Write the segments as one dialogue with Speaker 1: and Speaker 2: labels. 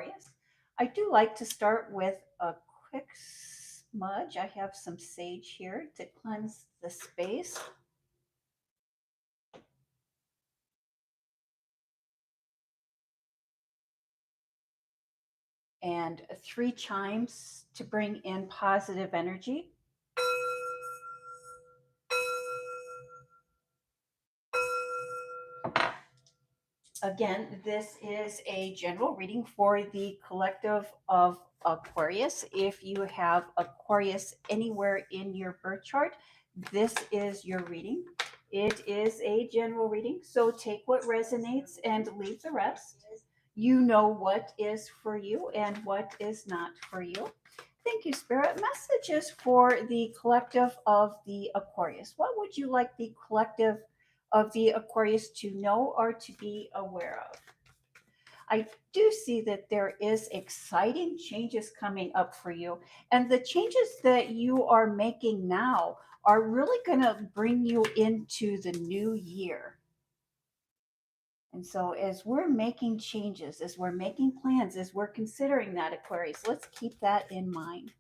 Speaker 1: Aquarius. I do like to start with a quick smudge. I have some sage here to cleanse the space. And 3 chimes to bring in positive energy. Again, this is a general reading for the collective of Aquarius. If you have Aquarius anywhere in your birth chart, this is your reading. It is a general reading, so take what resonates and leave the rest. You know what is for you and what is not for you. Thank you, Spirit. Messages for the collective of the Aquarius. What would you like the collective of the Aquarius to know or to be aware of? I do see that there is exciting changes coming up for you. And the changes that you are making now are really going to bring you into the new year. And so, as we're making changes, as we're making plans, as we're considering that, Aquarius, let's keep that in mind.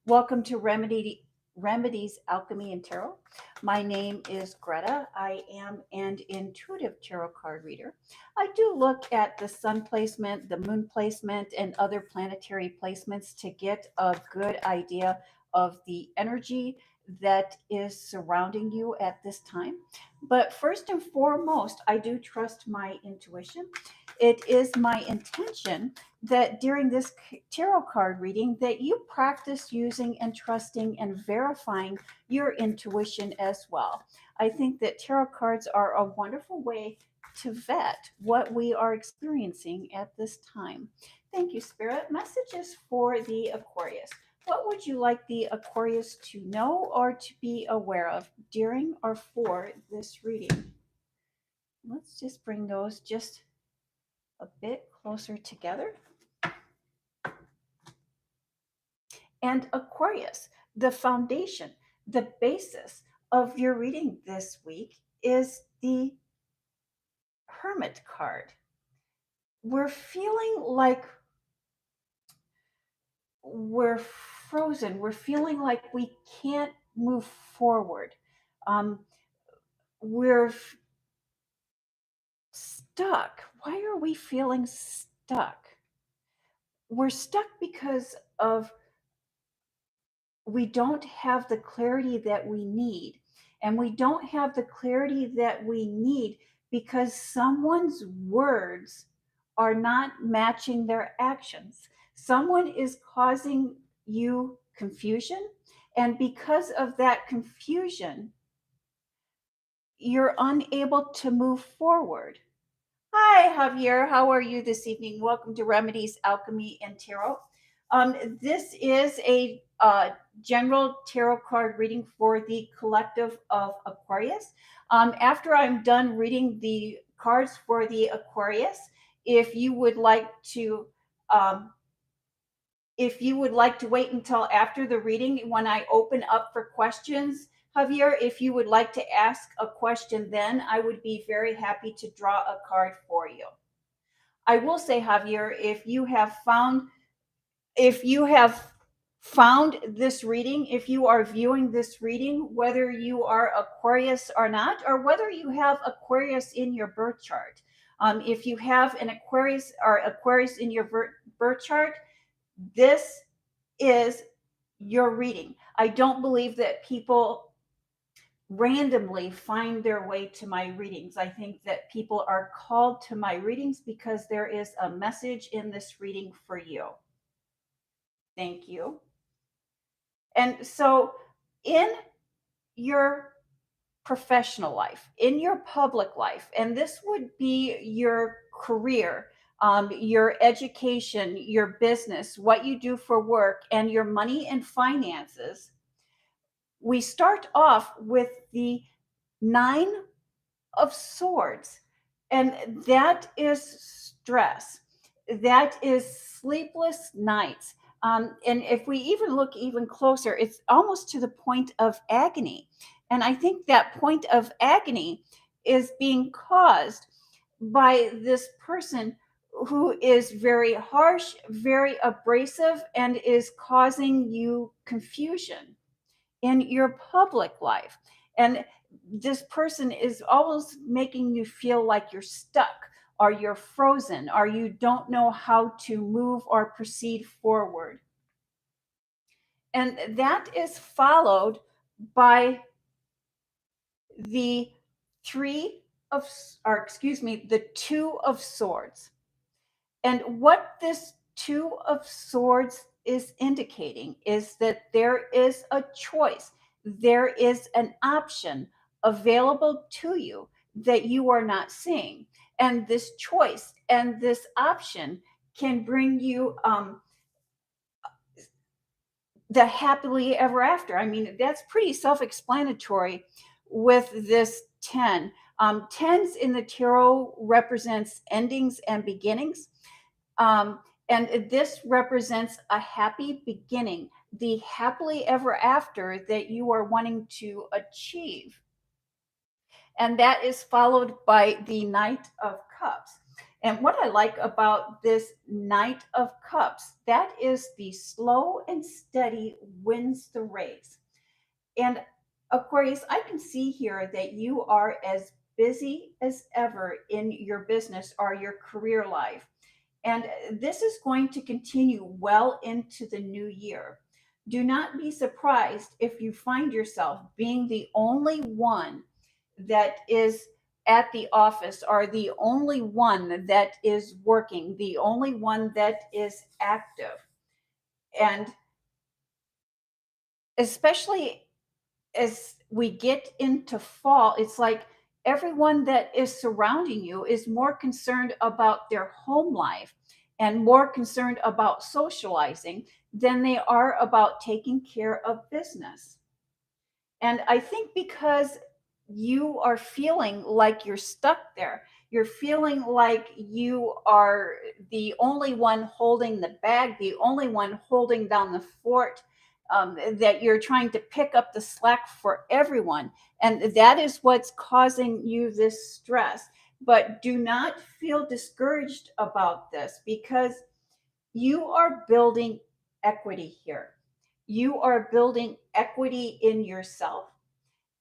Speaker 1: Welcome to Remedies Alchemy and Tarot. My name is Greta. I am an intuitive tarot card reader. I do look at the sun placement, the moon placement, and other planetary placements to get a good idea of the energy that is surrounding you at this time. But first and foremost, I do trust my intuition. It is my intention that during this tarot card reading that you practice using and trusting and verifying your intuition as well. I think that tarot cards are a wonderful way to vet what we are experiencing at this time. Thank you, Spirit. Messages for the Aquarius. What would you like the Aquarius to know or to be aware of during or for this reading? Let's just bring those just a bit closer together. And Aquarius, the foundation, the basis of your reading this week is the Hermit card. We're feeling like we're frozen. We're feeling like we can't move forward. We're stuck. Why are we feeling stuck? We're stuck because of we don't have the clarity that we need. And we don't have the clarity that we need because someone's words are not matching their actions. Someone is causing you confusion. And because of that confusion, you're unable to move forward. Hi, Javier. How are you this evening? Welcome to Remedies Alchemy and Tarot. This is a general tarot card reading for the collective of Aquarius. After I'm done reading the cards for the Aquarius, if you would like to wait until after the reading when I open up for questions, Javier, if you would like to ask a question then, I would be very happy to draw a card for you. I will say, Javier, if you have found this reading, if you are viewing this reading, whether you are Aquarius or not, or whether you have Aquarius in your birth chart, if you have an Aquarius in your birth chart, this is your reading. I don't believe that people randomly find their way to my readings. I think that people are called to my readings because there is a message in this reading for you. Thank you. And so, in your professional life, in your public life, and this would be your career, your education, your business, what you do for work, and your money and finances, we start off with the 9 of Swords, and that is stress. That is sleepless nights. And if we even look even closer, it's almost to the point of agony. And I think that point of agony is being caused by this person who is very harsh, very abrasive, and is causing you confusion in your public life. And this person is always making you feel like you're stuck, or you're frozen, or you don't know how to move or proceed forward. And that is followed by the three of, or excuse me, the two of swords. And what this two of swords is indicating is that there is a choice, there is an option available to you that you are not seeing. And this choice and this option can bring you the happily ever after. I mean, that's pretty self explanatory with this 10. Tens in the tarot represents endings and beginnings. Um, and this represents a happy beginning, the happily ever after that you are wanting to achieve. And that is followed by the Knight of Cups. And what I like about this Knight of Cups, that is the slow and steady wins the race. And Aquarius, I can see here that you are as busy as ever in your business or your career life. And this is going to continue well into the new year. Do not be surprised if you find yourself being the only one that is at the office, or the only one that is working, the only one that is active. And especially as we get into fall, it's like everyone that is surrounding you is more concerned about their home life and more concerned about socializing than they are about taking care of business. And I think because you are feeling like you're stuck there, you're feeling like you are the only one holding the bag, the only one holding down the fort, that you're trying to pick up the slack for everyone. And that is what's causing you this stress. But do not feel discouraged about this, because you are building equity here. You are building equity in yourself.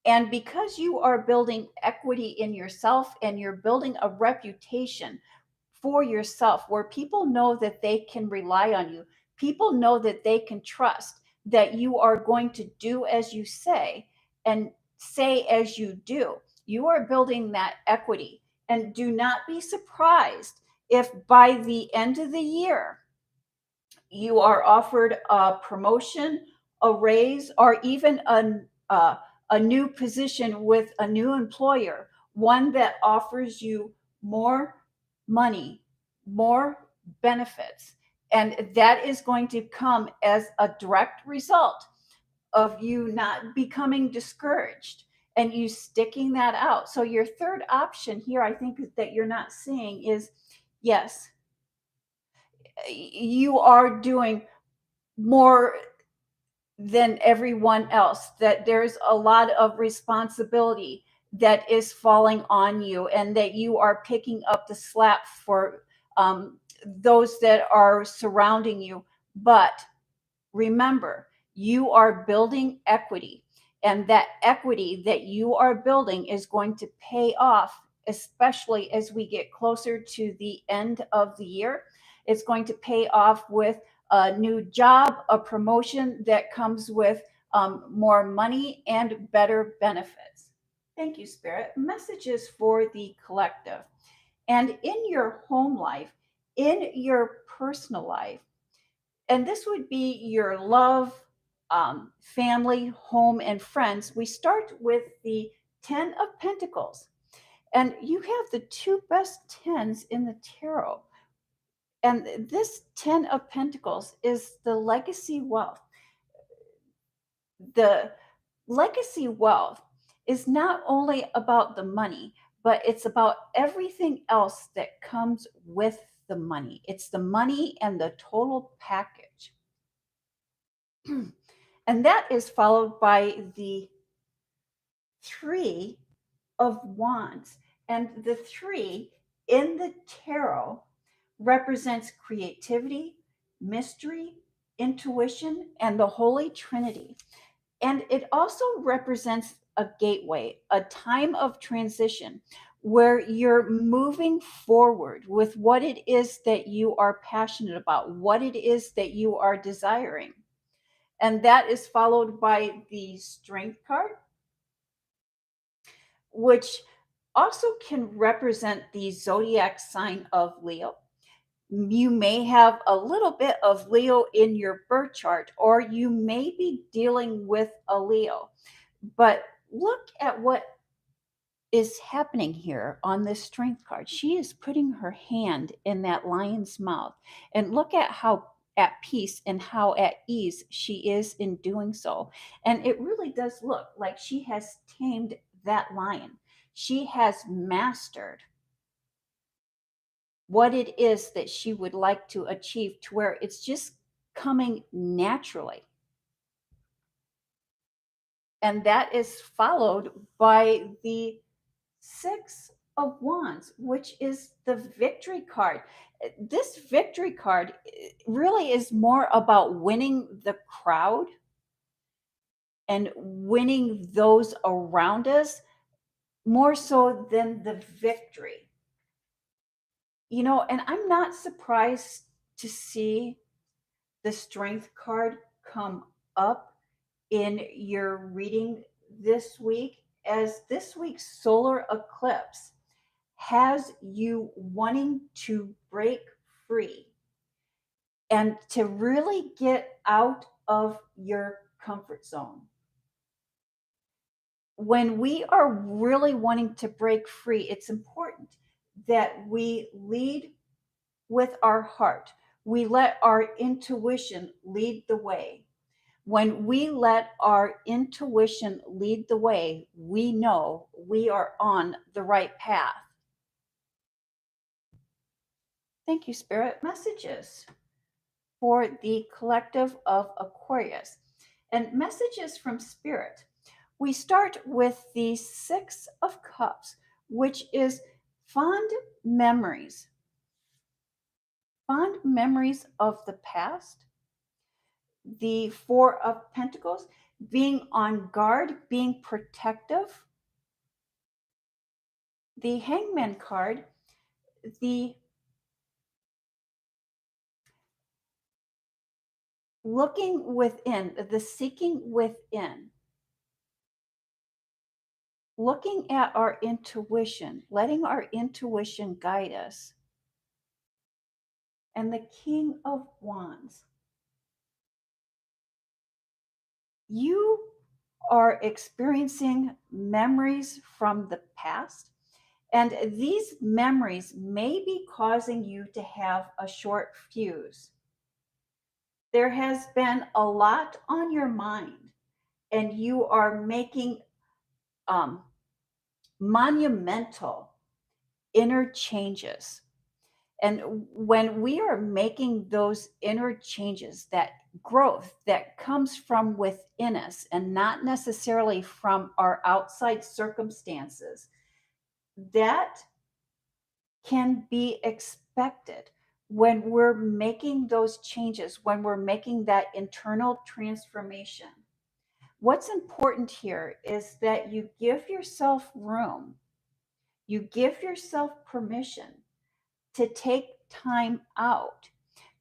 Speaker 1: And because you are building equity in yourself and you're building a reputation for yourself where people know that they can rely on you, people know that they can trust that you are going to do as you say and say as you do. You are building that equity. And do not be surprised if by the end of the year, you are offered a promotion, a raise, or even a new position with a new employer, one that offers you more money, more benefits. And that is going to come as a direct result of you not becoming discouraged and you sticking that out. So, your third option here, I think, that you're not seeing is yes, you are doing more than everyone else, that there's a lot of responsibility that is falling on you, and that you are picking up the slack for those that are surrounding you. But remember, you are building equity, and that equity that you are building is going to pay off, especially as we get closer to the end of the year. It's going to pay off with a new job, a promotion that comes with more money and better benefits. Thank you, Spirit. Messages for the collective. And in your home life, in your personal life, and this would be your love, family, home, and friends. We start with the 10 of Pentacles, and you have the two best tens in the tarot. And this 10 of Pentacles is the legacy wealth. The legacy wealth is not only about the money, but it's about everything else that comes with the money. It's the money and the total package. And that is followed by the Three of Wands. And the three in the tarot represents creativity, mystery, intuition, and the Holy Trinity. And it also represents a gateway, a time of transition where you're moving forward with what it is that you are passionate about, what it is that you are desiring. And that is followed by the Strength card, which also can represent the zodiac sign of Leo. You may have a little bit of Leo in your birth chart, or you may be dealing with a Leo. But look at what is happening here on this strength card. She is putting her hand in that lion's mouth, and look at how at peace and how at ease she is in doing so. And it really does look like she has tamed that lion. She has mastered what it is that she would like to achieve to where it's just coming naturally. And that is followed by the Six of Wands, which is the victory card. This victory card really is more about winning the crowd and winning those around us more so than the victory. You know, and I'm not surprised to see the strength card come up in your reading this week, as this week's solar eclipse has you wanting to break free and to really get out of your comfort zone. When we are really wanting to break free, it's important that we lead with our heart. We let our intuition lead the way. When we let our intuition lead the way, we know we are on the right path. Thank you, Spirit. Messages for the collective of Aquarius and messages from Spirit. We start with the Six of Cups, which is fond memories. Fond memories of the past. The Four of Pentacles, being on guard, being protective. The Hangman card, the looking within, the seeking within, looking at our intuition, letting our intuition guide us. And the King of Wands. You are experiencing memories from the past, and these memories may be causing you to have a short fuse. There has been a lot on your mind, and you are making monumental inner changes. And when we are making those inner changes, that growth that comes from within us and not necessarily from our outside circumstances, that can be expected when we're making those changes, when we're making that internal transformation. What's important here is that you give yourself room, you give yourself permission to take time out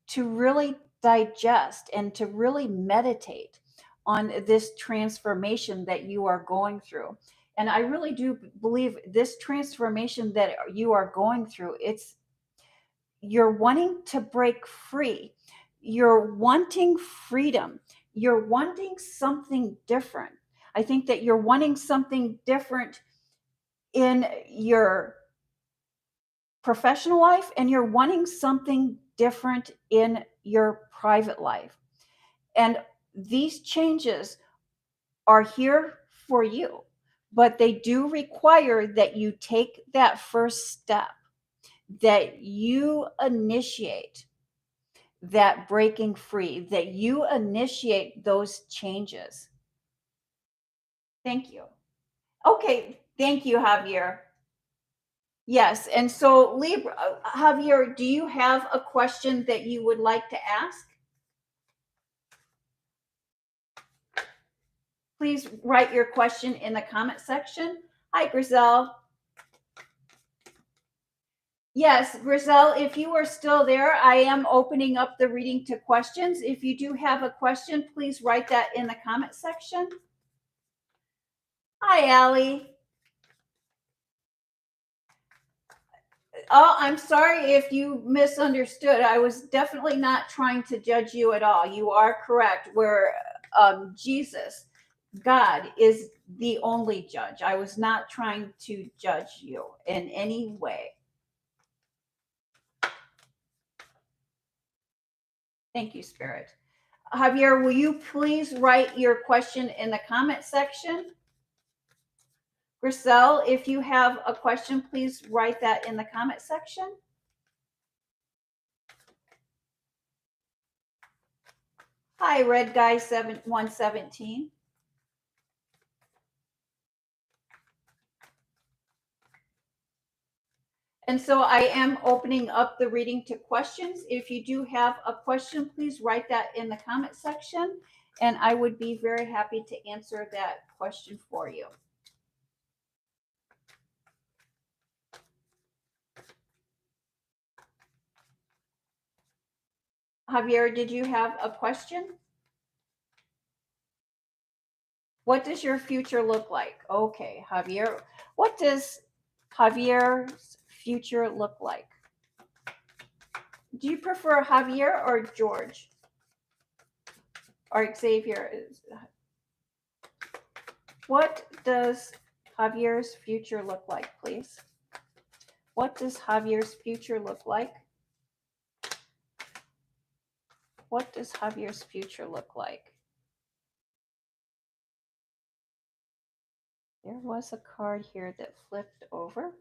Speaker 1: to really digest and to really meditate on this transformation that you are going through. And I really do believe this transformation that you are going through, it's you're wanting to break free. You're wanting freedom. You're wanting something different. I think that you're wanting something different in your professional life, and you're wanting something different in your private life. And these changes are here for you, but they do require that you take that first step, that you initiate that breaking free, that you initiate those changes. Thank you. Okay, thank you, Javier. Yes. And so, Libra, Javier, do you have a question that you would like to ask? Please write your question in the comment section. Hi, Griselle. Yes, Griselle, if you are still there, I am opening up the reading to questions. If you do have a question, please write that in the comment section. Hi, Allie. Oh, I'm sorry if you misunderstood. I was definitely not trying to judge you at all. You are correct. Where Jesus, God, is the only judge. I was not trying to judge you in any way. Thank you, Spirit. Javier, will you please write your question in the comment section? Griselle, if you have a question, please write that in the comment section. Hi, Red Guy 117. And so I am opening up the reading to questions. If you do have a question, please write that in the comment section, and I would be very happy to answer that question for you. Javier, did you have a question? What does your future look like? Okay, Javier, what does Javier's future look like? Do you prefer Javier or George? Or Xavier? What does Javier's future look like, please? What does Javier's future look like? What does Javier's future look like? There was a card here that flipped over.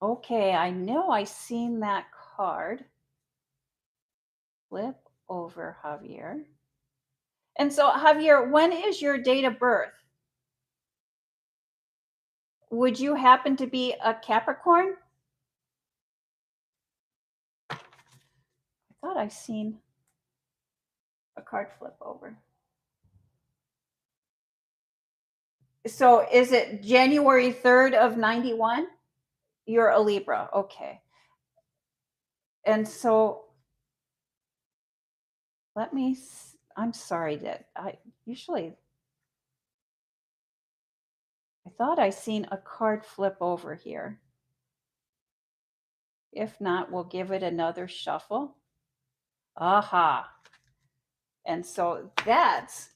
Speaker 1: Okay, I know I seen that card flip over, Javier. And so, Javier, when is your date of birth? Would you happen to be a Capricorn? I thought I seen a card flip over. So is it January 3rd of 91? You're a Libra. Okay. And so I'm sorry that I thought I seen a card flip over here. If not, we'll give it another shuffle. Aha. And so that's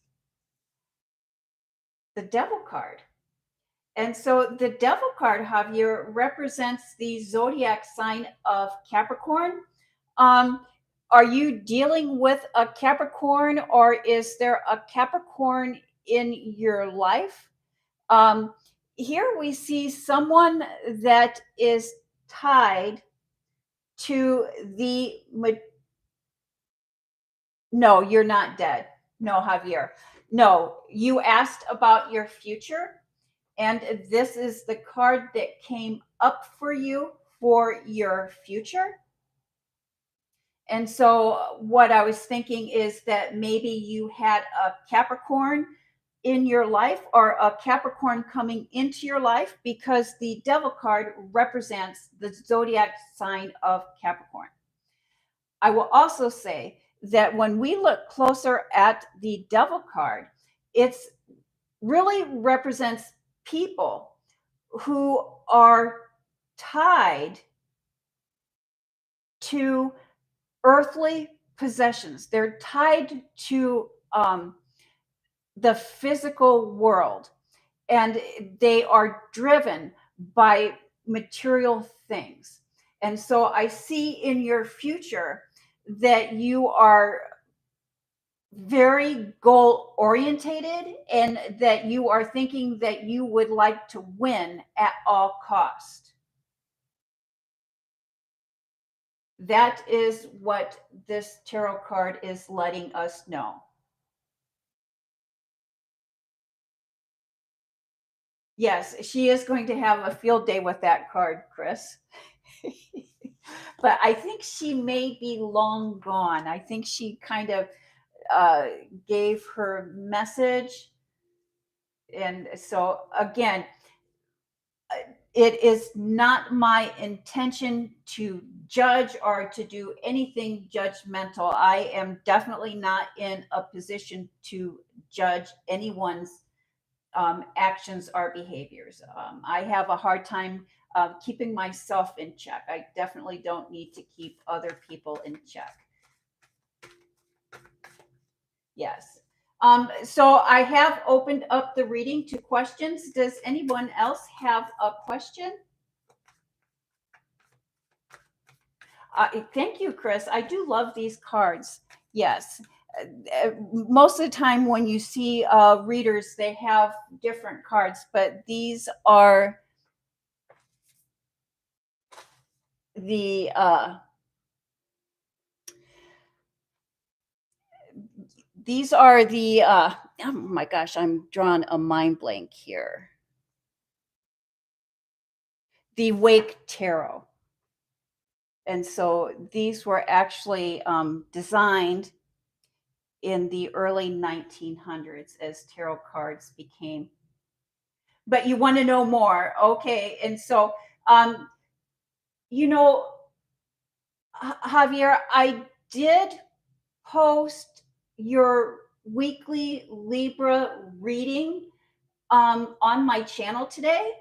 Speaker 1: the Devil card. And so the Devil card, Javier, represents the zodiac sign of Capricorn. Are you dealing with a Capricorn, or is there a Capricorn in your life? Here we see someone that is tied to the. No, you're not dead. No, Javier. No, you asked about your future, and this is the card that came up for you for your future. And so, what I was thinking is that maybe you had a Capricorn in your life or a Capricorn coming into your life, because the Devil card represents the zodiac sign of Capricorn. I will also say that when we look closer at the Devil card, it's really represents people who are tied to earthly possessions. They're tied to the physical world, and they are driven by material things. And so I see in your future that you are very goal orientated, and that you are thinking that you would like to win at all cost. That is what this tarot card is letting us know. Yes, she is going to have a field day with that card, Chris. But I think she may be long gone. I think she kind of uh, gave her message. And so, again, it is not my intention to judge or to do anything judgmental. I am definitely not in a position to judge anyone's actions or behaviors. I have a hard time keeping myself in check. I definitely don't need to keep other people in check. Yes. So I have opened up the reading to questions. Does anyone else have a question? Thank you, Chris. I do love these cards. Yes. Most of the time, when you see readers, they have different cards, but the these are the oh my gosh, I'm drawing a mind blank here. The Wake Tarot. And so these were actually designed in the early 1900s as tarot cards became. But you want to know more. Okay. And so, um, you know, Javier, I did post your weekly Libra reading on my channel today.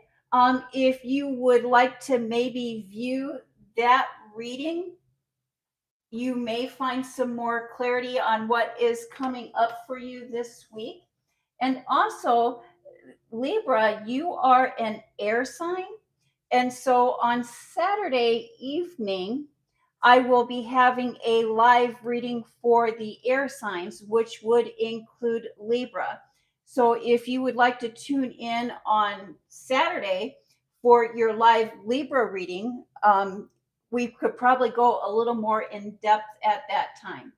Speaker 1: If you would like to maybe view that reading, you may find some more clarity on what is coming up for you this week. And also, Libra, you are an air sign. And so on Saturday evening, I will be having a live reading for the air signs, which would include Libra. So if you would like to tune in on Saturday for your live Libra reading, we could probably go a little more in depth at that time.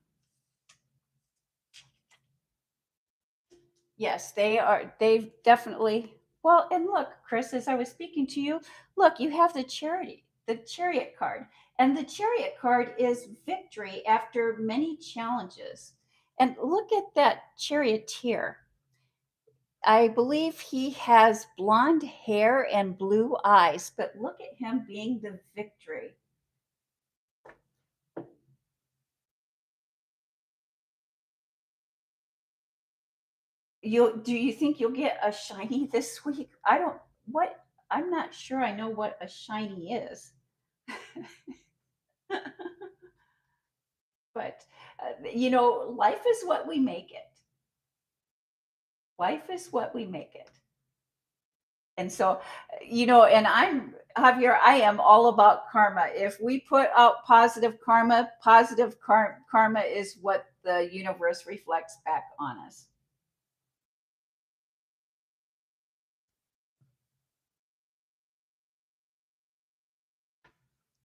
Speaker 1: Yes, they are. They've definitely. Well, and look, Chris, as I was speaking to you, look, you have the chariot card. And the chariot card is victory after many challenges. And look at that charioteer. I believe he has blonde hair and blue eyes, but look at him being the victory. Do you think you'll get a shiny this week? I don't what I'm not sure I know what a shiny is. But life is what we make it. Life is what we make it. And so, and I'm Javier, I am all about karma. If we put out positive karma, karma is what the universe reflects back on us.